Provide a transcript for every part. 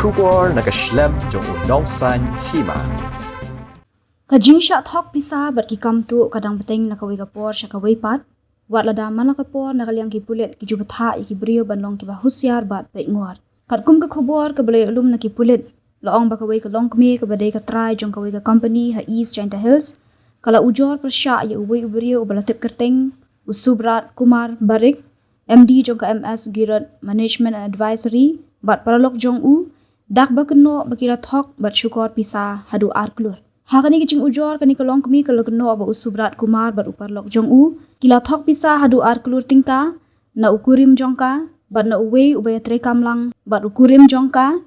Shugor nakaslem jong unong san Hima. Kajing Shah Thok Pisa bat ki kam tu kadang beteng nakawai kapor syakawai pat. Wat lada mana kapor nakaliang ki pulit ki jubatha ki brio banlong ki bahusyar bat baik nguar. Kat kum ke khobor ke balai ulum na ki pulit. Laong bakawai ke long kemi ke badai ke try jong kawai ke company ha East Chanta Hills. Kala ujor per Shah ya ubai ubrio ubalatip kerteng. Usubrat Kumar Barik. MD jong ka MS Girat Management and Advisory. Bat paralok jong u. Dak bakeno bakira Thok bat syukor Pisa hadu Klur. Hakani kicing ujor kani kelong kemi kelokno aba usubrat Kumar bat upar lok jong u. Kila Thok Pisa hadu Klur tingka. Na ukurim jongka. Bat na uwe ubaya trekam lang. Bat ukurim jongka.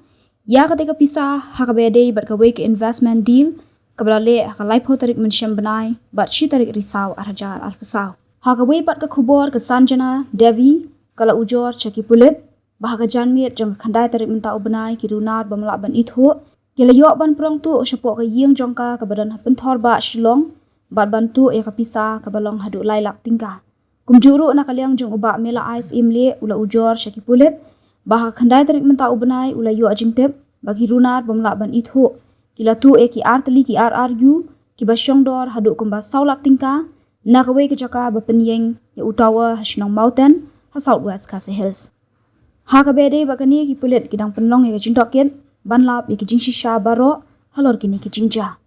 Ya ketika Pisa hakabede bat kawai ke investment deal. Kabalale hakalai po tarik mensyam benai. Bat shi tarik risau arhajar arpesau. Hakawai bat ke khubor ke Sanjana Devi. Kala ujor caki pulit. Bahaga janmit jong kandai tarik mentau benai ki Runar bamalak ban itho. Kila yok ban prong tu syapok ke ying jongka ke badan penthor ba shilong. Bat bantu ya ke Pisa ke balong hadu lailak tingka. Kumjuru nak kaliang jong ubak mela ais imle ula ujor syaki pulit. Bahaga kandai tarik mentau benai ula yok jingtep. Bagi Runar bamalak ban itho. Kila tu ki arteli ki RRU. Ki basyong dor hadu kumba saulak tingka. Nakawai ke jaka bapenyeng ya utawa hasinong mountain ha southwest Khasi Hills. Hakabede bakani ki pulit kidang penlong ya ke jingtok ban lap ya ke jing shisha baro halor kini ke jingja.